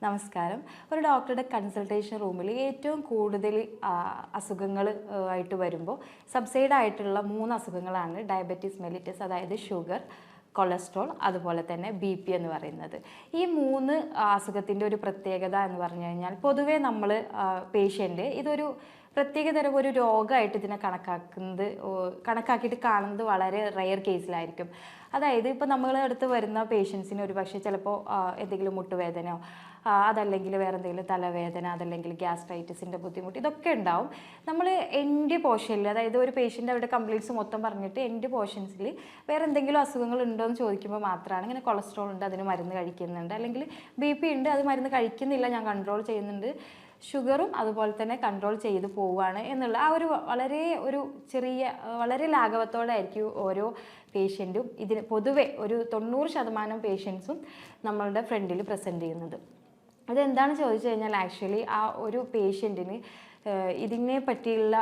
നമസ്കാരം. ഒരു ഡോക്ടറുടെ കൺസൾട്ടേഷൻ റൂമിൽ ഏറ്റവും കൂടുതൽ അസുഖങ്ങൾ ആയിട്ട് വരുമ്പോൾ സബ്സൈഡ് ആയിട്ടുള്ള 3 അസുഖങ്ങളാണ് ഡയബറ്റീസ് മെലിറ്റസ്, അതായത് ഷുഗർ, കൊളസ്ട്രോൾ, അതുപോലെ തന്നെ BP എന്ന് പറയുന്നത്. ഈ 3 അസുഖത്തിൻ്റെ ഒരു പ്രത്യേകത എന്ന് പറഞ്ഞു കഴിഞ്ഞാൽ പൊതുവേ നമ്മൾ പേഷ്യൻ്റ് ഇതൊരു പ്രത്യേകതരം ഒരു രോഗമായിട്ട് ഇതിനെ കണക്കാക്കിയിട്ട് കാണുന്നത് വളരെ റെയർ കേസിലായിരിക്കും. അതായത് ഇപ്പോൾ നമ്മളെ അടുത്ത് വരുന്ന പേഷ്യൻസിന് ഒരു പക്ഷേ ചിലപ്പോൾ എന്തെങ്കിലും മുട്ടുവേദനയോ അതല്ലെങ്കിൽ വേറെ എന്തെങ്കിലും തലവേദന, അതല്ലെങ്കിൽ ഗ്യാസ്ട്രൈറ്റിസിൻ്റെ ബുദ്ധിമുട്ട്, ഇതൊക്കെ ഉണ്ടാവും. നമ്മൾ എൻഡ് പോർഷനിൽ, അതായത് ഒരു പേഷ്യൻ്റ് അവരുടെ കംപ്ലീറ്റ്സ് മൊത്തം പറഞ്ഞിട്ട് എൻഡ് പോർഷൻസിൽ വേറെ എന്തെങ്കിലും അസുഖങ്ങൾ ഉണ്ടോ എന്ന് ചോദിക്കുമ്പോൾ മാത്രമാണ് ഇങ്ങനെ കൊളസ്ട്രോൾ ഉണ്ട്, അതിന് മരുന്ന് കഴിക്കുന്നുണ്ട്, അല്ലെങ്കിൽ BP ഉണ്ട്, അത് മരുന്ന് കഴിക്കുന്നില്ല, ഞാൻ കൺട്രോൾ ചെയ്യുന്നുണ്ട്, ഷുഗറും അതുപോലെ തന്നെ കൺട്രോൾ ചെയ്ത് പോവുകയാണ് എന്നുള്ള ആ ഒരു വളരെ ലാഘവത്തോടെ ആയിരിക്കും ഓരോ പേഷ്യൻറ്റും ഇതിന് പൊതുവെ ഒരു 90% പേഷ്യൻസും നമ്മളുടെ ഫ്രണ്ടിൽ പ്രസൻറ്റ് ചെയ്യുന്നത്. അതെന്താണ് ചോദിച്ചു കഴിഞ്ഞാൽ ആക്ച്വലി ആ ഒരു പേഷ്യൻറ്റിന് ഇതിനെ പറ്റിയുള്ള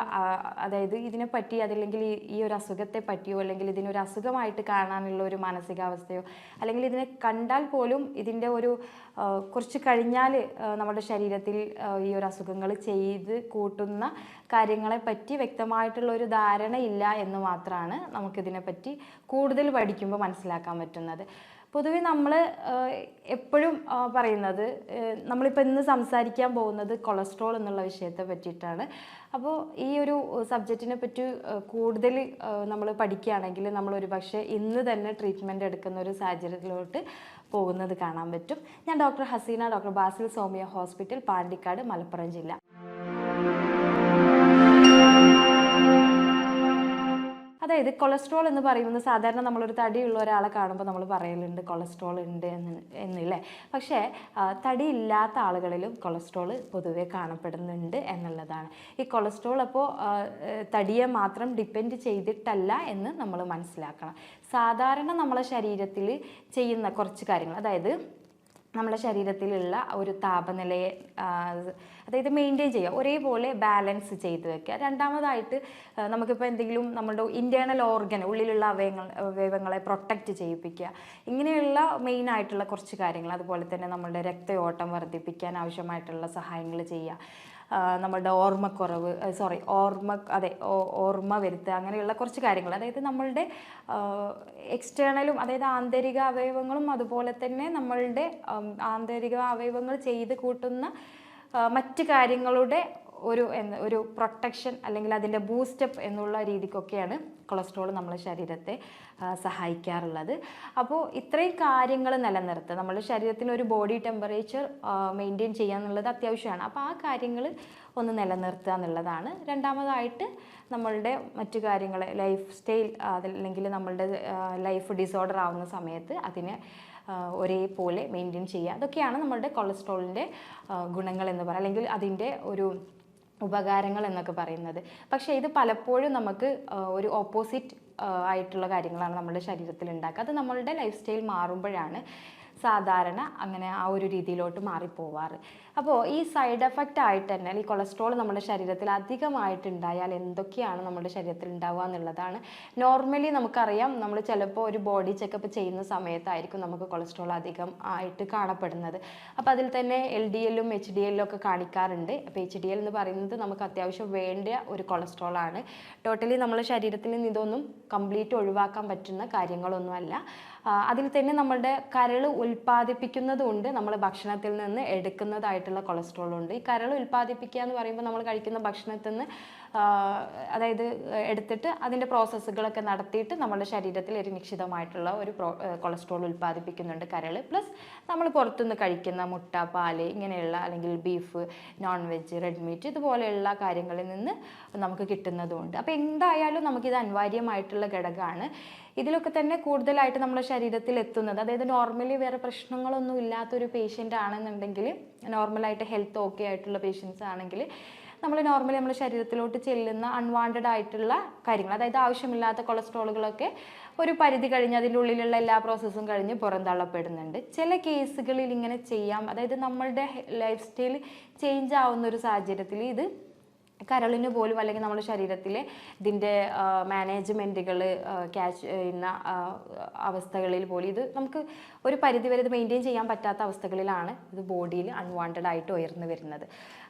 അതായത് ഇതിനെപ്പറ്റി അതല്ലെങ്കിൽ ഈ ഒരു അസുഖത്തെ പറ്റിയോ അല്ലെങ്കിൽ ഇതിനൊരു അസുഖമായിട്ട് കാണാനുള്ള ഒരു മാനസികാവസ്ഥയോ അല്ലെങ്കിൽ ഇതിനെ കണ്ടാൽ പോലും ഇതിൻ്റെ ഒരു കുറച്ച് കഴിഞ്ഞാൽ നമ്മുടെ ശരീരത്തിൽ ഈ ഒരു അസുഖങ്ങൾ ചെയ്ത് കൂട്ടുന്ന കാര്യങ്ങളെ പറ്റി വ്യക്തമായിട്ടുള്ള ഒരു ധാരണയില്ല എന്ന് മാത്രമാണ് നമുക്കിതിനെപ്പറ്റി കൂടുതൽ പഠിക്കുമ്പോൾ മനസ്സിലാക്കാൻ പറ്റുന്നത്. പൊതുവെ നമ്മൾ എപ്പോഴും പറയുന്നത്, നമ്മളിപ്പോൾ ഇന്ന് സംസാരിക്കാൻ പോകുന്നത് കൊളസ്ട്രോൾ എന്നുള്ള വിഷയത്തെ പറ്റിയിട്ടാണ്. അപ്പോൾ ഈ ഒരു സബ്ജക്റ്റിനെ പറ്റി കൂടുതൽ നമ്മൾ പഠിക്കുകയാണെങ്കിൽ നമ്മളൊരു പക്ഷേ ഇന്ന് തന്നെ ട്രീറ്റ്മെൻറ്റ് എടുക്കുന്ന ഒരു സാഹചര്യത്തിലോട്ട് പോകുന്നത് കാണാൻ പറ്റും. ഞാൻ doctor Hasina, doctor Basil സോമിയ hospital, Pandikkad, Malappuram ജില്ല. അതായത് കൊളസ്ട്രോൾ എന്ന് പറയുന്നത് സാധാരണ നമ്മളൊരു തടിയുള്ള ഒരാളെ കാണുമ്പോൾ നമ്മൾ പറയലുണ്ട് കൊളസ്ട്രോൾ ഉണ്ട് എന്നില്ലേ. പക്ഷേ തടിയില്ലാത്ത ആളുകളിലും കൊളസ്ട്രോൾ പൊതുവെ കാണപ്പെടുന്നുണ്ട് എന്നുള്ളതാണ്. ഈ കൊളസ്ട്രോൾ അപ്പോൾ തടിയെ മാത്രം ഡിപ്പെൻഡ് ചെയ്തിട്ടല്ല എന്ന് നമ്മൾ മനസ്സിലാക്കണം. സാധാരണ നമ്മളെ ശരീരത്തിൽ ചെയ്യുന്ന കുറച്ച് കാര്യങ്ങൾ, അതായത് നമ്മുടെ ശരീരത്തിലുള്ള ഒരു താപനിലയെ അതായത് മെയിൻറ്റെയിൻ ചെയ്യുക, ഒരേപോലെ ബാലൻസ് ചെയ്ത് വെക്കുക. രണ്ടാമതായിട്ട് നമുക്കിപ്പോൾ എന്തെങ്കിലും നമ്മുടെ ഇൻറ്റേർണൽ ഓർഗൻ, ഉള്ളിലുള്ള അവയവങ്ങളെ പ്രൊട്ടക്റ്റ് ചെയ്യിപ്പിക്കുക. ഇങ്ങനെയുള്ള മെയിനായിട്ടുള്ള കുറച്ച് കാര്യങ്ങൾ. അതുപോലെ തന്നെ നമ്മുടെ രക്തയോട്ടം വർദ്ധിപ്പിക്കാൻ ആവശ്യമായിട്ടുള്ള സഹായങ്ങൾ ചെയ്യുക. നമ്മളുടെ ഓർമ്മ വരുത്തുക. അങ്ങനെയുള്ള കുറച്ച് കാര്യങ്ങൾ, അതായത് നമ്മളുടെ എക്സ്റ്റേണലും, അതായത് ആന്തരിക അവയവങ്ങളും അതുപോലെ തന്നെ നമ്മളുടെ ആന്തരിക അവയവങ്ങൾ ചെയ്ത് കൂട്ടുന്ന മറ്റ് കാര്യങ്ങളുടെ ഒരു പ്രൊട്ടക്ഷൻ അല്ലെങ്കിൽ അതിൻ്റെ ബൂസ്റ്റപ്പ് എന്നുള്ള രീതിക്കൊക്കെയാണ് കൊളസ്ട്രോൾ നമ്മുടെ ശരീരത്തെ സഹായിക്കാറുള്ളത്. അപ്പോൾ ഇത്രയും കാര്യങ്ങൾ നിലനിർത്തുക, നമ്മുടെ ശരീരത്തിന് ഒരു ബോഡി ടെമ്പറേച്ചർ മെയിൻറ്റെയിൻ ചെയ്യുക എന്നുള്ളത് അത്യാവശ്യമാണ്. അപ്പോൾ ആ കാര്യങ്ങൾ ഒന്ന് നിലനിർത്തുക എന്നുള്ളതാണ്. രണ്ടാമതായിട്ട് നമ്മളുടെ മറ്റു കാര്യങ്ങൾ, ലൈഫ് സ്റ്റൈൽ, അതല്ലെങ്കിൽ നമ്മളുടെ ലൈഫ് ഡിസോർഡർ ആവുന്ന സമയത്ത് അതിനെ ഒരേപോലെ മെയിൻറ്റെയിൻ ചെയ്യുക. അതൊക്കെയാണ് നമ്മളുടെ കൊളസ്ട്രോളിൻ്റെ ഗുണങ്ങൾ എന്ന് പറയുക, അല്ലെങ്കിൽ അതിൻ്റെ ഒരു ഉപകാരങ്ങൾ എന്നൊക്കെ പറയുന്നത്. പക്ഷേ ഇത് പലപ്പോഴും നമുക്ക് ഒരു ഓപ്പോസിറ്റ് ആയിട്ടുള്ള കാര്യങ്ങളാണ് നമ്മുടെ ശരീരത്തിൽ ഉണ്ടാക്കുക. അത് നമ്മളുടെ ലൈഫ് സ്റ്റൈൽ മാറുമ്പോഴാണ് സാധാരണ അങ്ങനെ ആ ഒരു രീതിയിലോട്ട് മാറിപ്പോവാറ്. അപ്പോൾ ഈ സൈഡ് എഫക്റ്റ് ആയിട്ട് തന്നെ ഈ കൊളസ്ട്രോൾ നമ്മുടെ ശരീരത്തിൽ അധികമായിട്ടുണ്ടായാൽ എന്തൊക്കെയാണ് നമ്മുടെ ശരീരത്തിൽ ഉണ്ടാവുക എന്നുള്ളതാണ്. നോർമലി നമുക്കറിയാം, നമ്മൾ ചിലപ്പോൾ ഒരു ബോഡി ചെക്കപ്പ് ചെയ്യുന്ന സമയത്തായിരിക്കും നമുക്ക് കൊളസ്ട്രോൾ അധികം ആയിട്ട് കാണപ്പെടുന്നത്. അപ്പോൾ അതിൽ തന്നെ LDL-ഉം HDL-ഉം ഒക്കെ കാണിക്കാറുണ്ട്. അപ്പോൾ HDL എന്ന് പറയുന്നത് നമുക്ക് അത്യാവശ്യം വേണ്ട ഒരു കൊളസ്ട്രോളാണ്. ടോട്ടലി നമ്മുടെ ശരീരത്തിൽ നിന്ന് ഇതൊന്നും കംപ്ലീറ്റ് ഒഴിവാക്കാൻ പറ്റുന്ന കാര്യങ്ങളൊന്നുമല്ല. അതിൽ തന്നെ നമ്മുടെ കരൾ ഉൽപ്പാദിപ്പിക്കുന്നതുകൊണ്ട് നമ്മൾ ഭക്ഷണത്തിൽ നിന്ന് എടുക്കുന്നതായിട്ടുള്ള കൊളസ്ട്രോൾ ഉണ്ട്. ഈ കരൾ ഉൽപ്പാദിപ്പിക്കുക എന്ന് പറയുമ്പോൾ നമ്മൾ കഴിക്കുന്ന ഭക്ഷണത്തിൽ നിന്ന് അതായത് എടുത്തിട്ട് അതിൻ്റെ പ്രോസസ്സുകളൊക്കെ നടത്തിയിട്ട് നമ്മുടെ ശരീരത്തിൽ ഒരു നിശ്ചിതമായിട്ടുള്ള ഒരു കൊളസ്ട്രോൾ ഉൽപ്പാദിപ്പിക്കുന്നുണ്ട് കരൾ. പ്ലസ് നമ്മൾ പുറത്തുനിന്ന് കഴിക്കുന്ന മുട്ട, പാല്, ഇങ്ങനെയുള്ള അല്ലെങ്കിൽ beef, non veg, red meat, ഇതുപോലെയുള്ള കാര്യങ്ങളിൽ നിന്ന് നമുക്ക് കിട്ടുന്നതുകൊണ്ട്. അപ്പോൾ എന്തായാലും നമുക്കിത് അനിവാര്യമായിട്ടുള്ള ഘടകമാണ്. ഇതിലൊക്കെ തന്നെ കൂടുതലായിട്ട് നമ്മുടെ ശരീരത്തിൽ എത്തുന്നത്, അതായത് നോർമലി വേറെ പ്രശ്നങ്ങളൊന്നും ഇല്ലാത്തൊരു പേഷ്യൻ്റ് ആണെന്നുണ്ടെങ്കിൽ, നോർമലായിട്ട് ഹെൽത്ത് ഓക്കെ ആയിട്ടുള്ള പേഷ്യൻസ് ആണെങ്കിൽ നോർമലി നമ്മുടെ ശരീരത്തിലോട്ട് ചെല്ലുന്ന അൺവാണ്ടഡ് ആയിട്ടുള്ള കാര്യങ്ങൾ, അതായത് ആവശ്യമില്ലാത്ത കൊളസ്ട്രോളുകളൊക്കെ ഒരു പരിധി കഴിഞ്ഞ് അതിൻ്റെ ഉള്ളിലുള്ള എല്ലാ പ്രോസസ്സും കഴിഞ്ഞ് പുറന്തള്ളപ്പെടുന്നുണ്ട്. ചില കേസുകളിൽ ഇങ്ങനെ ചെയ്യാം, അതായത് നമ്മളുടെ ലൈഫ് സ്റ്റൈൽ ചേഞ്ച് ആവുന്ന ഒരു സാഹചര്യത്തിൽ ഇത് കരളിന് പോലും അല്ലെങ്കിൽ നമ്മുടെ ശരീരത്തിലെ ഇതിൻ്റെ മാനേജ്മെൻറ്റുകൾ ക്യാച്ച് ചെയ്യുന്ന അവസ്ഥകളിൽ പോലും ഇത് നമുക്ക് ഒരു പരിധിവരെ ഇത് മെയിൻറ്റെയിൻ ചെയ്യാൻ പറ്റാത്ത അവസ്ഥകളിലാണ് ഇത് ബോഡിയിൽ അൺവാണ്ടഡ് ആയിട്ട് ഉയർന്നു വരുന്നത്.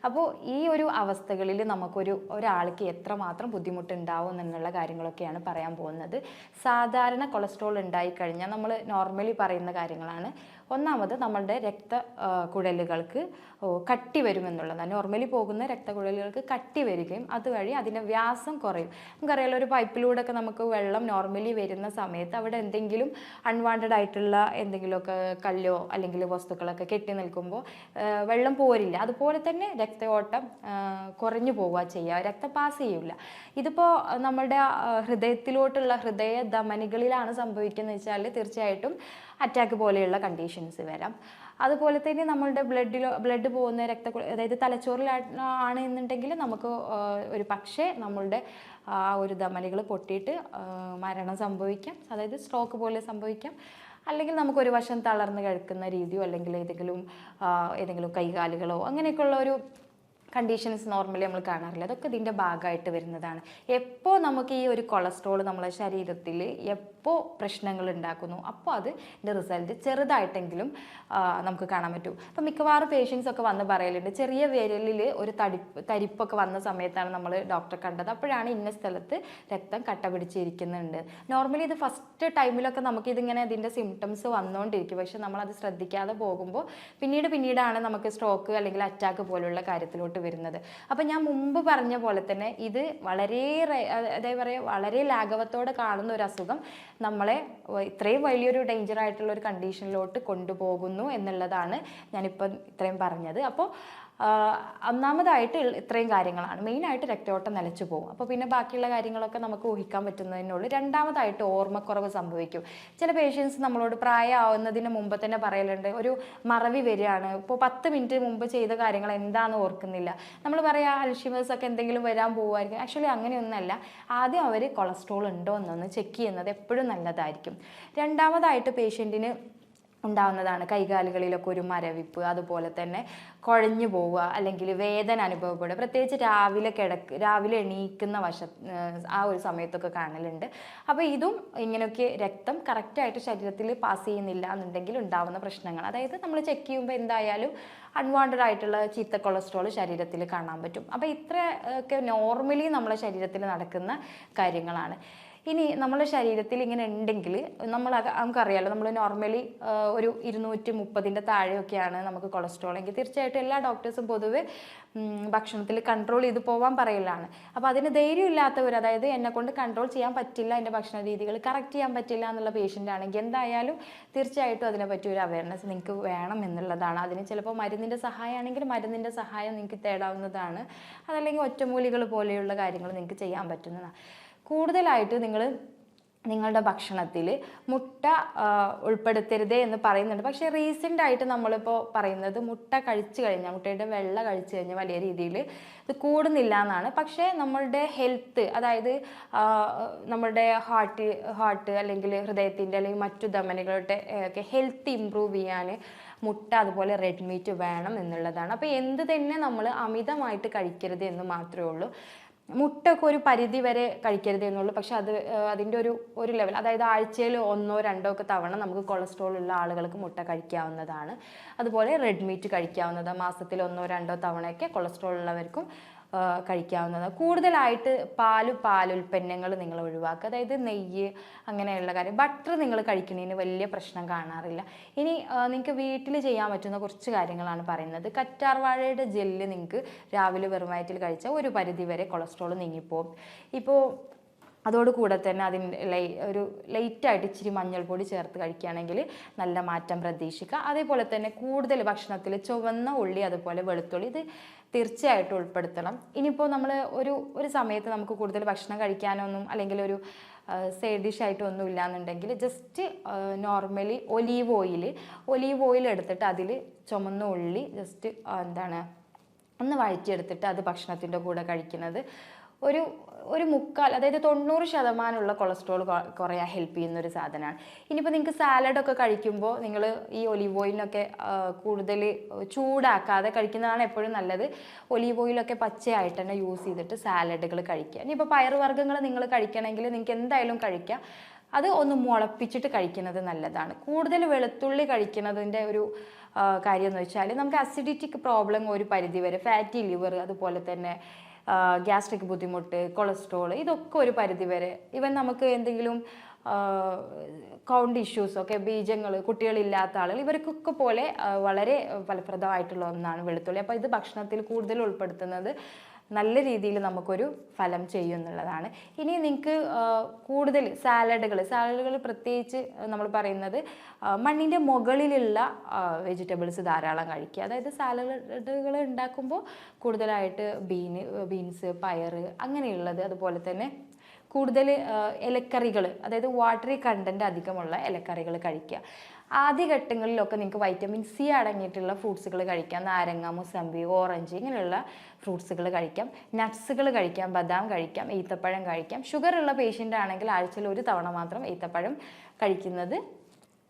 അപ്പോൾ ഈ ഒരു അവസ്ഥകളിൽ ഒരാൾക്ക് എത്രമാത്രം ബുദ്ധിമുട്ടുണ്ടാവും എന്നുള്ള കാര്യങ്ങളൊക്കെയാണ് പറയാൻ പോകുന്നത്. സാധാരണ കൊളസ്ട്രോൾ ഉണ്ടായിക്കഴിഞ്ഞാൽ നമ്മൾ നോർമലി പറയുന്ന കാര്യങ്ങളാണ്. ഒന്നാമത് നമ്മളുടെ രക്തക്കുഴലുകൾക്ക് കട്ടി വരുമെന്നുള്ളതാണ്. നോർമലി പോകുന്ന രക്തക്കുഴലുകൾക്ക് കട്ടി വരികയും അതുവഴി അതിൻ്റെ വ്യാസം കുറയും. നമുക്കറിയാലോ, ഒരു പൈപ്പിലൂടെ ഒക്കെ നമുക്ക് വെള്ളം നോർമലി വരുന്ന സമയത്ത് അവിടെ എന്തെങ്കിലും അൺവാണ്ടഡ് ആയിട്ടുള്ള എന്തെങ്കിലുമൊക്കെ കല്ലോ അല്ലെങ്കിൽ വസ്തുക്കളൊക്കെ കെട്ടി നിൽക്കുമ്പോൾ വെള്ളം പോരില്ല. അതുപോലെ തന്നെ രക്തയോട്ടം കുറഞ്ഞു പോവുക ചെയ്യുക, രക്തം പാസ് ചെയ്യില്ല. ഇതിപ്പോൾ നമ്മളുടെ ഹൃദയത്തിലോട്ടുള്ള ഹൃദയ ധമനികളിലാണ് സംഭവിക്കുന്നത് വെച്ചാൽ തീർച്ചയായിട്ടും അറ്റാക്ക് പോലെയുള്ള കണ്ടീഷൻസ് വരാം. അതുപോലെ തന്നെ നമ്മളുടെ ബ്ലഡ് പോകുന്ന അതായത് തലച്ചോറിലാണ് എന്നുണ്ടെങ്കിൽ നമുക്ക് ഒരു പക്ഷേ നമ്മളുടെ ഒരു ധമനികൾ പൊട്ടിയിട്ട് മരണം സംഭവിക്കാം, അതായത് സ്ട്രോക്ക് പോലെ സംഭവിക്കാം. അല്ലെങ്കിൽ നമുക്കൊരു വശം തളർന്ന് കിടക്കുന്ന രീതിയോ അല്ലെങ്കിൽ ഏതെങ്കിലും കൈകാലുകളോ അങ്ങനെയൊക്കെയുള്ള ഒരു കണ്ടീഷൻസ് നോർമലി നമ്മൾ കാണാറില്ല. അതൊക്കെ ഇതിൻ്റെ ഭാഗമായിട്ട് വരുന്നതാണ്. എപ്പോൾ നമുക്ക് ഈ ഒരു കൊളസ്ട്രോൾ നമ്മളെ ശരീരത്തിൽ എപ്പോൾ പ്രശ്നങ്ങൾ ഉണ്ടാക്കുന്നു അപ്പോൾ അതിൻ്റെ റിസൾട്ട് ചെറുതായിട്ടെങ്കിലും നമുക്ക് കാണാൻ പറ്റും. അപ്പം മിക്കവാറും പേഷ്യൻസ് ഒക്കെ വന്ന് പറയലുണ്ട്, ചെറിയ വിരലിൽ ഒരു തരിപ്പൊക്കെ വന്ന സമയത്താണ് നമ്മൾ ഡോക്ടറെ കണ്ടത്, അപ്പോഴാണ് ഇന്ന സ്ഥലത്ത് രക്തം കട്ട പിടിച്ചിരിക്കുന്നുണ്ട്. നോർമലി ഇത് ഫസ്റ്റ് ടൈമിലൊക്കെ നമുക്കിതിങ്ങനെ ഇതിൻ്റെ സിംറ്റംസ് വന്നുകൊണ്ടിരിക്കും. പക്ഷെ നമ്മളത് ശ്രദ്ധിക്കാതെ പോകുമ്പോൾ പിന്നീടാണ് നമുക്ക് സ്ട്രോക്ക് അല്ലെങ്കിൽ അറ്റാക്ക് പോലുള്ള കാര്യത്തിലോട്ട് വരുന്നത്. അപ്പം ഞാൻ മുമ്പ് പറഞ്ഞ പോലെ തന്നെ ഇത് വളരെ ലാഘവത്തോടെ കാണുന്ന ഒരു അസുഖം നമ്മളെ ഇത്രയും വലിയൊരു ഡേഞ്ചർ ആയിട്ടുള്ള ഒരു കണ്ടീഷനിലോട്ട് കൊണ്ടുപോകുന്നു എന്നുള്ളതാണ് ഞാനിപ്പം ഇത്രയും പറഞ്ഞത്. അപ്പോൾ ഒന്നാമതായിട്ട് ഇത്രയും കാര്യങ്ങളാണ്. മെയിനായിട്ട് രക്തയോട്ടം നിലച്ചു പോകും. അപ്പോൾ പിന്നെ ബാക്കിയുള്ള കാര്യങ്ങളൊക്കെ നമുക്ക് ഊഹിക്കാൻ പറ്റുന്നതിനുള്ളൂ. രണ്ടാമതായിട്ട് ഓർമ്മക്കുറവ് സംഭവിക്കും. ചില പേഷ്യൻസ് നമ്മളോട് പ്രായമാവുന്നതിന് മുമ്പ് തന്നെ പറയലുണ്ട്, ഒരു മറവി വരികയാണ്, ഇപ്പോൾ 10 മിനിറ്റ് മുമ്പ് ചെയ്ത കാര്യങ്ങൾ എന്താണെന്ന് ഓർക്കുന്നില്ല. നമ്മൾ പറയാം അൽഷിമേഴ്സ് ഒക്കെ എന്തെങ്കിലും വരാൻ പോകുമായിരിക്കും. ആക്ച്വലി അങ്ങനെയൊന്നുമല്ല. ആദ്യം അവർ കൊളസ്ട്രോൾ ഉണ്ടോ എന്നൊന്ന് ചെക്ക് ചെയ്യുന്നത് എപ്പോഴും നല്ലതായിരിക്കും. രണ്ടാമതായിട്ട് പേഷ്യൻറ്റിന് ഉണ്ടാവുന്നതാണ് കൈകാലുകളിലൊക്കെ ഒരു മരവിപ്പ്, അതുപോലെ തന്നെ കുഴഞ്ഞു പോവുക അല്ലെങ്കിൽ വേദന അനുഭവപ്പെടുക. പ്രത്യേകിച്ച് രാവിലെ എണീക്കുന്ന ആ ഒരു സമയത്തൊക്കെ കാണലുണ്ട്. അപ്പോൾ ഇതും ഇങ്ങനെയൊക്കെ രക്തം കറക്റ്റായിട്ട് ശരീരത്തിൽ പാസ് ചെയ്യുന്നില്ല എന്നുണ്ടെങ്കിൽ ഉണ്ടാവുന്ന പ്രശ്നങ്ങൾ. അതായത് നമ്മൾ ചെക്ക് ചെയ്യുമ്പോൾ എന്തായാലും അൺവാണ്ടഡ് ആയിട്ടുള്ള ചീത്ത കൊളസ്ട്രോൾ ശരീരത്തിൽ കാണാൻ പറ്റും. അപ്പോൾ ഇത്രയൊക്കെ നോർമലി നമ്മളെ ശരീരത്തിൽ നടക്കുന്ന കാര്യങ്ങളാണ്. ഇനി നമ്മുടെ ശരീരത്തിൽ ഇങ്ങനെ ഉണ്ടെങ്കിൽ നമുക്കറിയാലോ, നമ്മൾ നോർമലി ഒരു 230 താഴെയൊക്കെയാണ് നമുക്ക് കൊളസ്ട്രോൾ എങ്കിൽ തീർച്ചയായിട്ടും എല്ലാ ഡോക്ടേഴ്സും പൊതുവെ ഭക്ഷണത്തിൽ കൺട്രോൾ ചെയ്ത് പോകാൻ പറയലാണ്. അപ്പോൾ അതിന് ധൈര്യമില്ലാത്തവർ, അതായത് എന്നെ കൊണ്ട് കൺട്രോൾ ചെയ്യാൻ പറ്റില്ല, എൻ്റെ ഭക്ഷണ രീതികൾ കറക്റ്റ് ചെയ്യാൻ പറ്റില്ല എന്നുള്ള പേഷ്യൻ്റ് ആണെങ്കിൽ എന്തായാലും തീർച്ചയായിട്ടും അതിനെപ്പറ്റി ഒരു അവയർനെസ് നിങ്ങൾക്ക് വേണം എന്നുള്ളതാണ്. അതിന് ചിലപ്പോൾ മരുന്നിൻ്റെ സഹായമാണെങ്കിൽ മരുന്നിൻ്റെ സഹായം നിങ്ങൾക്ക് തേടാവുന്നതാണ്. അതല്ലെങ്കിൽ ഒറ്റമൂലികൾ പോലെയുള്ള കാര്യങ്ങൾ നിങ്ങൾക്ക് ചെയ്യാൻ പറ്റുന്നതാണ്. കൂടുതലായിട്ട് നിങ്ങളുടെ ഭക്ഷണത്തിൽ മുട്ട ഉൾപ്പെടുത്തരുതേ എന്ന് പറയുന്നുണ്ട്. പക്ഷേ റീസെൻ്റ് ആയിട്ട് നമ്മളിപ്പോൾ പറയുന്നത് മുട്ട കഴിച്ചു കഴിഞ്ഞാൽ, മുട്ടയുടെ വെള്ള കഴിച്ചു കഴിഞ്ഞാൽ വലിയ രീതിയിൽ ഇത് കൂടുന്നില്ല എന്നാണ്. പക്ഷേ നമ്മളുടെ ഹെൽത്ത്, അതായത് നമ്മളുടെ ഹാർട്ട് അല്ലെങ്കിൽ ഹൃദയത്തിൻ്റെ അല്ലെങ്കിൽ മറ്റു ധമനികളുടെ ഒക്കെ ഹെൽത്ത് ഇമ്പ്രൂവ് ചെയ്യാൻ മുട്ട അതുപോലെ റെഡ് മീറ്റ് വേണം എന്നുള്ളതാണ്. അപ്പോൾ എന്ത് തന്നെ നമ്മൾ അമിതമായിട്ട് കഴിക്കരുത് എന്ന് മാത്രമേ ഉള്ളൂ. മുട്ടയൊക്കെ ഒരു പരിധി വരെ കഴിക്കരുത് എന്നുള്ളൂ. പക്ഷെ അതിൻ്റെ ഒരു ലെവൽ, അതായത് ആഴ്ചയിൽ 1-2 ഒക്കെ തവണ നമുക്ക് കൊളസ്ട്രോൾ ഉള്ള ആളുകൾക്ക് മുട്ട കഴിക്കാവുന്നതാണ്. അതുപോലെ റെഡ് മീറ്റ് കഴിക്കാവുന്നതാണ്. മാസത്തിൽ 1-2 തവണയൊക്കെ കൊളസ്ട്രോൾ ഉള്ളവർക്കും കഴിക്കാവുന്നതാണ്. കൂടുതലായിട്ട് പാലുൽപ്പന്നങ്ങൾ നിങ്ങൾ ഒഴിവാക്കുക. അതായത് നെയ്യ് അങ്ങനെയുള്ള കാര്യം. ബട്ടർ നിങ്ങൾ കഴിക്കുന്നതിന് വലിയ പ്രശ്നം കാണാറില്ല. ഇനി നിങ്ങൾക്ക് വീട്ടിൽ ചെയ്യാൻ പറ്റുന്ന കുറച്ച് കാര്യങ്ങളാണ് പറയുന്നത്. കറ്റാർവാഴയുടെ ജെല്ല് നിങ്ങൾക്ക് രാവിലെ വെറും വയറ്റിൽ കഴിച്ചാൽ ഒരു പരിധി വരെ കൊളസ്ട്രോൾ നീങ്ങിപ്പോകും. ഇപ്പോൾ അതോടുകൂടെ തന്നെ ഒരു ലൈറ്റായിട്ട് ഇച്ചിരി മഞ്ഞൾപ്പൊടി ചേർത്ത് കഴിക്കുകയാണെങ്കിൽ നല്ല മാറ്റം പ്രതീക്ഷിക്കുക. അതേപോലെ തന്നെ കൂടുതൽ ഭക്ഷണത്തിൽ ചുവന്ന ഉള്ളി അതുപോലെ വെളുത്തുള്ളി ഇത് തീർച്ചയായിട്ടും ഉൾപ്പെടുത്തണം. ഇനിയിപ്പോൾ നമ്മൾ ഒരു സമയത്ത് നമുക്ക് കൂടുതൽ ഭക്ഷണം കഴിക്കാനൊന്നും അല്ലെങ്കിൽ ഒരു സൈഡ് ഡിഷായിട്ടൊന്നും ഇല്ലയെന്നുണ്ടെങ്കിൽ ജസ്റ്റ് നോർമലി ഒലീവ് ഓയിൽ എടുത്തിട്ട് അതിൽ ചുമന്ന ഉള്ളി ജസ്റ്റ് ഒന്ന് വഴറ്റിയെടുത്തിട്ട് അത് ഭക്ഷണത്തിൻ്റെ കൂടെ കഴിക്കുന്നത് ഒരു ഒരു മുക്കാൽ, അതായത് 90% കൊളസ്ട്രോൾ കുറയാൻ ഹെൽപ്പ് ചെയ്യുന്ന ഒരു സാധനമാണ്. ഇനിയിപ്പോൾ നിങ്ങൾക്ക് സാലഡൊക്കെ കഴിക്കുമ്പോൾ നിങ്ങൾ ഈ ഒലീവ് ഓയിലിനൊക്കെ കൂടുതൽ ചൂടാക്കാതെ കഴിക്കുന്നതാണ് എപ്പോഴും നല്ലത്. ഒലീവ് ഓയിലൊക്കെ പച്ചയായിട്ട് തന്നെ യൂസ് ചെയ്തിട്ട് സാലഡുകൾ കഴിക്കുക. ഇനിയിപ്പോൾ പയറുവർഗ്ഗങ്ങൾ നിങ്ങൾ കഴിക്കണമെങ്കിൽ നിങ്ങൾക്ക് എന്തായാലും കഴിക്കാം, അത് ഒന്ന് മുളപ്പിച്ചിട്ട് കഴിക്കുന്നത് നല്ലതാണ്. കൂടുതൽ വെളുത്തുള്ളി കഴിക്കുന്നതിൻ്റെ ഒരു കാര്യം എന്ന് വെച്ചാൽ നമുക്ക് അസിഡിറ്റിക് പ്രോബ്ലം ഒരു പരിധിവരെ, ഫാറ്റി ലിവർ, അതുപോലെ തന്നെ ഗ്യാസ്ട്രിക് ബുദ്ധിമുട്ട്, കൊളസ്ട്രോൾ, ഇതൊക്കെ ഒരു പരിധിവരെ, ഇവൻ നമുക്ക് എന്തെങ്കിലും കൗണ്ട് ഇഷ്യൂസൊക്കെ, ബീജങ്ങൾ, കുട്ടികളില്ലാത്ത ആളുകൾ, ഇവർക്കൊക്കെ പോലെ വളരെ ഫലപ്രദമായിട്ടുള്ള ഒന്നാണ് വെളുത്തുള്ളി. അപ്പോൾ ഇത് ഭക്ഷണത്തിൽ കൂടുതൽ ഉൾപ്പെടുത്തുന്നത് നല്ല രീതിയിൽ നമുക്കൊരു ഫലം ചെയ്യും എന്നുള്ളതാണ്. ഇനി നിങ്ങൾക്ക് കൂടുതൽ സാലഡുകൾ പ്രത്യേകിച്ച് നമ്മൾ പറയുന്നത് മണ്ണിൻ്റെ മുകളിലുള്ള വെജിറ്റബിൾസ് ധാരാളം കഴിക്കുക. അതായത് സാലഡുകൾ ഉണ്ടാക്കുമ്പോൾ കൂടുതലായിട്ട് ബീൻസ്, പയർ അങ്ങനെയുള്ളത്, അതുപോലെ തന്നെ കൂടുതൽ ഇലക്കറികൾ, അതായത് വാട്ടറി കണ്ടൻറ്റ് അധികമുള്ള ഇലക്കറികൾ കഴിക്കുക. ആദ്യഘട്ടങ്ങളിലൊക്കെ നിങ്ങൾക്ക് വൈറ്റമിൻ സി അടങ്ങിയിട്ടുള്ള ഫ്രൂട്ട്സുകൾ കഴിക്കാം. നാരങ്ങ, മുസമ്പി, ഓറഞ്ച് ഇങ്ങനെയുള്ള ഫ്രൂട്ട്സുകൾ കഴിക്കാം. നട്ട്സുകൾ കഴിക്കാം, ബദാം കഴിക്കാം, ഈത്തപ്പഴം കഴിക്കാം. ഷുഗർ ഉള്ള പേഷ്യൻ്റ് ആണെങ്കിൽ ആഴ്ചയിൽ ഒരു തവണ മാത്രം ഈത്തപ്പഴം കഴിക്കുന്നത്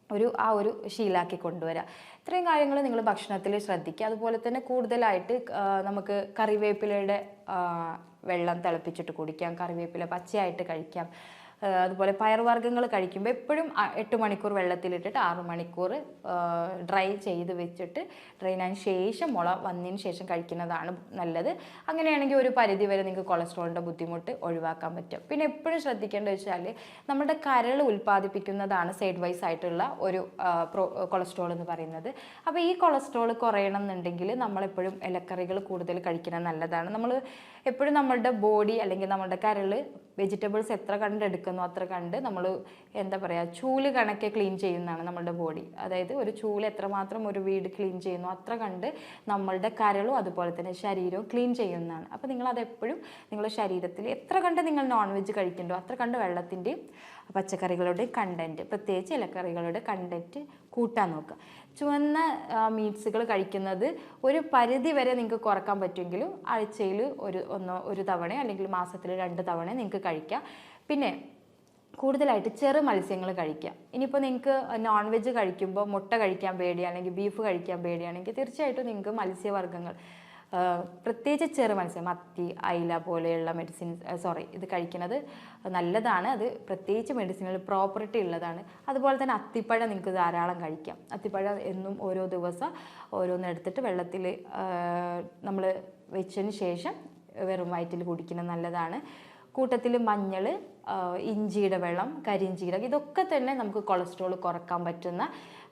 ഒരു ശീലാക്കി കൊണ്ടുവരിക. ഇത്രയും കാര്യങ്ങൾ നിങ്ങൾ ഭക്ഷണത്തിൽ ശ്രദ്ധിക്കുക. അതുപോലെ തന്നെ കൂടുതലായിട്ട് നമുക്ക് കറിവേപ്പിലയുടെ വെള്ളം തിളപ്പിച്ചിട്ട് കുടിക്കാം, കറിവേപ്പില പച്ചയായിട്ട് കഴിക്കാം. അതുപോലെ പയറുവർഗ്ഗങ്ങൾ കഴിക്കുമ്പോൾ എപ്പോഴും 8 മണിക്കൂർ വെള്ളത്തിലിട്ടിട്ട് 6 മണിക്കൂർ ഡ്രൈ ചെയ്ത് വെച്ചിട്ട് ഡ്രൈനായതിന് ശേഷം മുള വന്നതിന് ശേഷം കഴിക്കുന്നതാണ് നല്ലത്. അങ്ങനെയാണെങ്കിൽ ഒരു പരിധി വരെ നിങ്ങൾക്ക് കൊളസ്ട്രോളിൻ്റെ ബുദ്ധിമുട്ട് ഒഴിവാക്കാൻ പറ്റും. പിന്നെ എപ്പോഴും ശ്രദ്ധിക്കേണ്ടത് വെച്ചാൽ നമ്മുടെ കരൾ ഉൽപ്പാദിപ്പിക്കുന്നതാണ് സൈഡ് വൈസ് ആയിട്ടുള്ള ഒരു കൊളസ്ട്രോൾ എന്ന് പറയുന്നത്. അപ്പോൾ ഈ കൊളസ്ട്രോൾ കുറയണം എന്നുണ്ടെങ്കിൽ നമ്മളെപ്പോഴും ഇലക്കറികൾ കൂടുതൽ കഴിക്കുന്നത് നല്ലതാണ്. നമ്മൾ എപ്പോഴും നമ്മളുടെ ബോഡി അല്ലെങ്കിൽ നമ്മുടെ കരൾ വെജിറ്റബിൾസ് എത്ര കണ്ടെടുക്കുന്നു അത്ര കണ്ട് നമ്മൾ എന്താ പറയുക, ചൂല് കണക്കെ ക്ലീൻ ചെയ്യുന്നതാണ് നമ്മളുടെ ബോഡി. അതായത് ഒരു ചൂല് എത്രമാത്രം ഒരു വീട് ക്ലീൻ ചെയ്യുന്നു അത്ര കണ്ട് നമ്മളുടെ കരളും അതുപോലെ തന്നെ ശരീരവും ക്ലീൻ ചെയ്യുന്നതാണ്. അപ്പോൾ നിങ്ങളതെപ്പോഴും നിങ്ങളുടെ ശരീരത്തിൽ എത്ര കണ്ട് നിങ്ങൾ നോൺ വെജ് കഴിക്കുന്നുണ്ടോ അത്ര കണ്ട് വെള്ളത്തിൻ്റെയും പച്ചക്കറികളുടെയും കണ്ടൻറ്റ്, പ്രത്യേകിച്ച് ഇലക്കറികളുടെ കണ്ടൻറ്റ് കൂട്ടാൻ നോക്കുക. ചുവന്ന മീറ്റ്സുകൾ കഴിക്കുന്നത് ഒരു പരിധി വരെ നിങ്ങൾക്ക് കുറക്കാൻ പറ്റുമെങ്കിലും ആഴ്ചയിൽ ഒരു തവണ അല്ലെങ്കിൽ മാസത്തിൽ 2 തവണ നിങ്ങൾക്ക് കഴിക്കാം. പിന്നെ കൂടുതലായിട്ട് ചെറു മത്സ്യങ്ങൾ കഴിക്കുക. ഇനിയിപ്പോൾ നിങ്ങൾക്ക് നോൺ വെജ് കഴിക്കുമ്പോൾ മുട്ട കഴിക്കാൻ പേടിയാണ്, അല്ലെങ്കിൽ ബീഫ് കഴിക്കാൻ പേടിയാണെങ്കിൽ തീർച്ചയായിട്ടും നിങ്ങൾക്ക് മത്സ്യവർഗ്ഗങ്ങൾ, പ്രത്യേകിച്ച് ചെറു മത്സ്യം, മത്തി, അയില പോലെയുള്ള ഇത് കഴിക്കുന്നത് നല്ലതാണ്. അത് പ്രത്യേകിച്ച് മെഡിസിനിൽ പ്രോപ്പർട്ടി ഉള്ളതാണ്. അതുപോലെ തന്നെ അത്തിപ്പഴം നിങ്ങൾക്ക് ധാരാളം കഴിക്കാം. അത്തിപ്പഴം എന്നും ഓരോ ദിവസം ഓരോന്നെടുത്തിട്ട് വെള്ളത്തിൽ നമ്മൾ വെച്ചതിന് ശേഷം വെറും വയറ്റിൽ കുടിക്കുന്നത് നല്ലതാണ്. കൂട്ടത്തിൽ മഞ്ഞൾ, ഇഞ്ചിയുടെ വെള്ളം, കരിഞ്ചീരകം, ഇതൊക്കെ തന്നെ നമുക്ക് കൊളസ്ട്രോൾ കുറക്കാൻ പറ്റുന്ന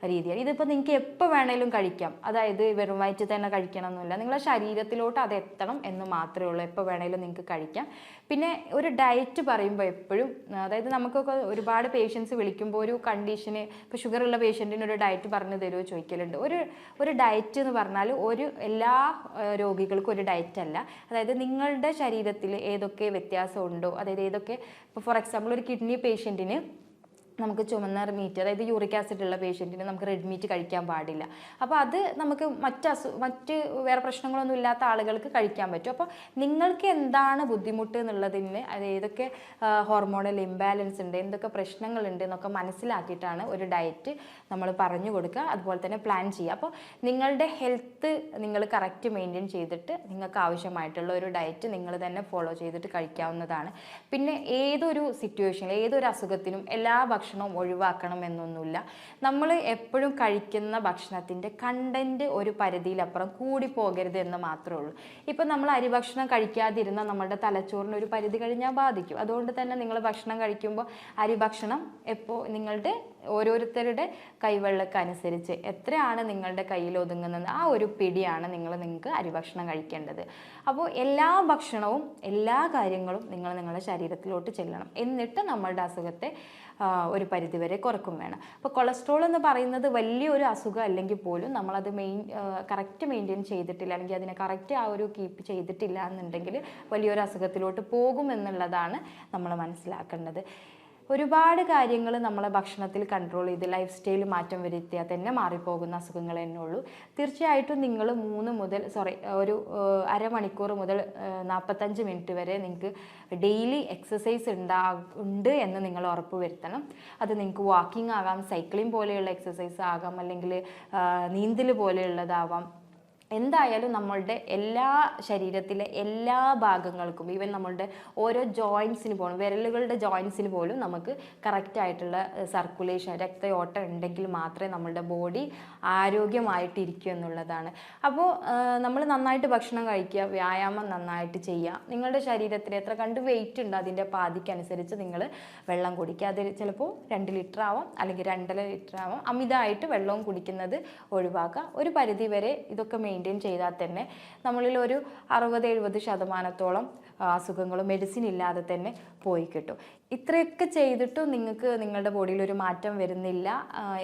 രീതിയാണ്. ഇതിപ്പോൾ നിങ്ങൾക്ക് എപ്പോൾ വേണേലും കഴിക്കാം. അതായത് വെറും വയറ്റിൽ തന്നെ കഴിക്കണം എന്നില്ല, നിങ്ങളുടെ ശരീരത്തിലോട്ട് അത് എത്തണം എന്ന് മാത്രമേ ഉള്ളൂ. എപ്പോൾ വേണേലും നിങ്ങൾക്ക് കഴിക്കാം. പിന്നെ ഒരു ഡയറ്റ് പറയുമ്പോൾ എപ്പോഴും, അതായത് നമുക്കൊക്കെ ഒരുപാട് പേഷ്യൻസ് വിളിക്കുമ്പോൾ ഒരു കണ്ടീഷന്, ഇപ്പോൾ ഷുഗറുള്ള പേഷ്യൻറ്റിന് ഒരു ഡയറ്റ് പറഞ്ഞു തരുമോ ചോദിക്കലുണ്ട്. ഒരു ഡയറ്റ് എന്ന് പറഞ്ഞാൽ എല്ലാ രോഗികൾക്കും ഒരു ഡയറ്റ് അല്ല. അതായത് നിങ്ങളുടെ ശരീരത്തിൽ ഏതൊക്കെ വ്യത്യാസമുണ്ടോ, അതായത് ഏതൊക്കെ, ഇപ്പോൾ ഫോർ എക്സാമ്പിൾ ഒരു കിഡ്നി പേഷ്യൻറ്റിന് നമുക്ക് ചുമന്ന മീറ്റ്, അതായത് യൂറിക് ആസിഡ് ഉള്ള പേഷ്യൻറ്റിന് നമുക്ക് റെഡ് മീറ്റ് കഴിക്കാൻ പാടില്ല. അപ്പോൾ അത് നമുക്ക് മറ്റ് വേറെ പ്രശ്നങ്ങളൊന്നും ഇല്ലാത്ത ആളുകൾക്ക് കഴിക്കാൻ പറ്റും. അപ്പോൾ നിങ്ങൾക്ക് എന്താണ് ബുദ്ധിമുട്ട് എന്നുള്ളതിന്, അത് ഏതൊക്കെ ഹോർമോണൽ ഇംബാലൻസ് ഉണ്ട്, എന്തൊക്കെ പ്രശ്നങ്ങളുണ്ട് എന്നൊക്കെ മനസ്സിലാക്കിയിട്ടാണ് ഒരു ഡയറ്റ് നമ്മൾ പറഞ്ഞു കൊടുക്കുക, അതുപോലെ തന്നെ പ്ലാൻ ചെയ്യുക. അപ്പോൾ നിങ്ങളുടെ ഹെൽത്ത് നിങ്ങൾ കറക്റ്റ് മെയിൻറ്റെയിൻ ചെയ്തിട്ട് നിങ്ങൾക്ക് ആവശ്യമായിട്ടുള്ള ഒരു ഡയറ്റ് നിങ്ങൾ തന്നെ ഫോളോ ചെയ്തിട്ട് കഴിക്കാവുന്നതാണ്. പിന്നെ ഏതൊരു സിറ്റുവേഷനിൽ, ഏതൊരു അസുഖത്തിനും എല്ലാ ഭക്ഷണവും ഒഴിവാക്കണം എന്നൊന്നുമില്ല. നമ്മൾ എപ്പോഴും കഴിക്കുന്ന ഭക്ഷണത്തിൻ്റെ കണ്ടൻറ്റ് ഒരു പരിധിയിലപ്പുറം കൂടി പോകരുത് എന്ന് മാത്രമേ ഉള്ളൂ. ഇപ്പം നമ്മൾ അരി ഭക്ഷണം കഴിക്കാതിരുന്നാൽ നമ്മുടെ തലച്ചോറിന് ഒരു പരിധി കഴിഞ്ഞാൽ ബാധിക്കും. അതുകൊണ്ട് തന്നെ നിങ്ങൾ ഭക്ഷണം കഴിക്കുമ്പോൾ അരി ഭക്ഷണം എപ്പോൾ നിങ്ങളുടെ ഓരോരുത്തരുടെ കൈവെള്ളക്കനുസരിച്ച് എത്രയാണ് നിങ്ങളുടെ കയ്യിൽ ഒതുങ്ങുന്നത് ആ ഒരു പിടിയാണ് നിങ്ങൾക്ക് അരിഭക്ഷണം കഴിക്കേണ്ടത്. അപ്പോൾ എല്ലാ ഭക്ഷണവും എല്ലാ കാര്യങ്ങളും നിങ്ങളുടെ ശരീരത്തിലോട്ട് ചെല്ലണം. എന്നിട്ട് നമ്മളുടെ അസുഖത്തെ ഒരു പരിധിവരെ കുറക്കും വേണം. അപ്പോൾ കൊളസ്ട്രോൾ എന്ന് പറയുന്നത് വലിയൊരു അസുഖം അല്ലെങ്കിൽ പോലും നമ്മളത് കറക്റ്റ് മെയിൻറ്റെയിൻ ചെയ്തിട്ടില്ല, അല്ലെങ്കിൽ അതിനെ കറക്റ്റ് കീപ്പ് ചെയ്തിട്ടില്ല എന്നുണ്ടെങ്കിൽ വലിയൊരു അസുഖത്തിലോട്ട് പോകുമെന്നുള്ളതാണ് നമ്മൾ മനസ്സിലാക്കേണ്ടത്. ഒരുപാട് കാര്യങ്ങൾ നമ്മളെ ഭക്ഷണത്തിൽ കൺട്രോൾ ചെയ്ത് ലൈഫ് സ്റ്റൈൽ മാറ്റം വരുത്തിയാൽ തന്നെ മാറിപ്പോകുന്ന അസുഖങ്ങൾ തന്നെ ഉള്ളൂ. തീർച്ചയായിട്ടും നിങ്ങൾ ഒരു അരമണിക്കൂർ മുതൽ 45 മിനിറ്റ് വരെ നിങ്ങൾക്ക് ഡെയിലി എക്സസൈസ് ഉണ്ട് എന്ന് നിങ്ങൾ ഉറപ്പ് വരുത്തണം. അത് നിങ്ങൾക്ക് വാക്കിംഗ് ആകാം, സൈക്ലിംഗ് പോലെയുള്ള എക്സസൈസ് ആകാം, അല്ലെങ്കിൽ നീന്തൽ പോലെയുള്ളതാവാം. എന്തായാലും നമ്മളുടെ ശരീരത്തിലെ എല്ലാ ഭാഗങ്ങൾക്കും, ഈവൻ നമ്മളുടെ ഓരോ ജോയിൻസിന് പോലും, വിരലുകളുടെ ജോയിൻസിന് പോലും നമുക്ക് കറക്റ്റായിട്ടുള്ള സർക്കുലേഷൻ, രക്തയോട്ടം ഉണ്ടെങ്കിൽ മാത്രമേ നമ്മളുടെ ബോഡി ആരോഗ്യമായിട്ടിരിക്കൂ എന്നുള്ളതാണ്. അപ്പോൾ നമ്മൾ നന്നായിട്ട് ഭക്ഷണം കഴിക്കുക, വ്യായാമം നന്നായിട്ട് ചെയ്യുക, നിങ്ങളുടെ ശരീരത്തിന് എത്ര കണ്ട് വെയിറ്റ് ഉണ്ട് അതിൻ്റെ പാതിക്കനുസരിച്ച് നിങ്ങൾ വെള്ളം കുടിക്കുക. അത് ചിലപ്പോൾ 2 ലിറ്റർ ആവാം, അല്ലെങ്കിൽ 2.5 ലിറ്റർ ആവാം. അമിതമായിട്ട് വെള്ളവും കുടിക്കുന്നത് ഒഴിവാക്കുക. ഒരു പരിധി വരെ ഇതൊക്കെ മെയിൻറ്റെയിൻ ചെയ്താൽ തന്നെ നമ്മളിൽ ഒരു 60-70% അസുഖങ്ങളും മെഡിസിൻ ഇല്ലാതെ തന്നെ പോയി കിട്ടും. ഇത്രയൊക്കെ ചെയ്തിട്ടും നിങ്ങൾക്ക് നിങ്ങളുടെ ബോഡിയിൽ ഒരു മാറ്റം വരുന്നില്ല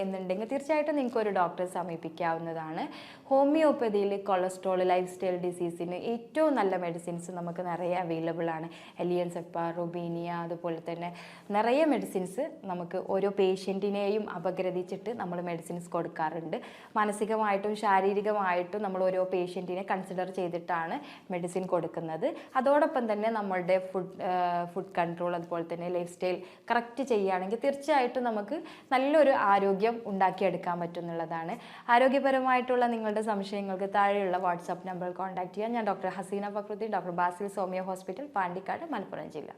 എന്നുണ്ടെങ്കിൽ തീർച്ചയായിട്ടും നിങ്ങൾക്ക് ഒരു ഡോക്ടറെ സമീപിക്കാവുന്നതാണ്. ഹോമിയോപ്പതിയിൽ കൊളസ്ട്രോൾ, ലൈഫ് സ്റ്റൈൽ ഡിസീസിന് ഏറ്റവും നല്ല മെഡിസിൻസ് നമുക്ക് നിറയെ അവൈലബിൾ ആണ്. എലിയൻസെപ്പ, റുബീനിയ, അതുപോലെ തന്നെ നിറയെ മെഡിസിൻസ് നമുക്ക് ഓരോ പേഷ്യൻറ്റിനെയും അപഗ്രഥിച്ചിട്ട് നമ്മൾ മെഡിസിൻസ് കൊടുക്കാറുണ്ട്. മാനസികമായിട്ടും ശാരീരികമായിട്ടും നമ്മൾ ഓരോ പേഷ്യൻറ്റിനെ കൺസിഡർ ചെയ്തിട്ടാണ് മെഡിസിൻ കൊടുക്കുന്നത്. അതോടൊപ്പം തന്നെ നമ്മളുടെ ഫുഡ് കൺട്രോൾ, അതുപോലെ തന്നെ ലൈഫ് സ്റ്റൈൽ കറക്റ്റ് ചെയ്യുകയാണെങ്കിൽ തീർച്ചയായിട്ടും നമുക്ക് നല്ലൊരു ആരോഗ്യം ഉണ്ടാക്കിയെടുക്കാൻ പറ്റുന്നുള്ളതാണ്. ആരോഗ്യപരമായിട്ടുള്ള നിങ്ങളുടെ സംശയങ്ങൾക്ക് താഴെയുള്ള വാട്സാപ്പ് നമ്പറിൽ കോൺടാക്ട് ചെയ്യാം. ഞാൻ doctor Hasina Fakhruddin, doctor Basil സോമിയ hospital, Pandikkad, Malappuram ജില്ല.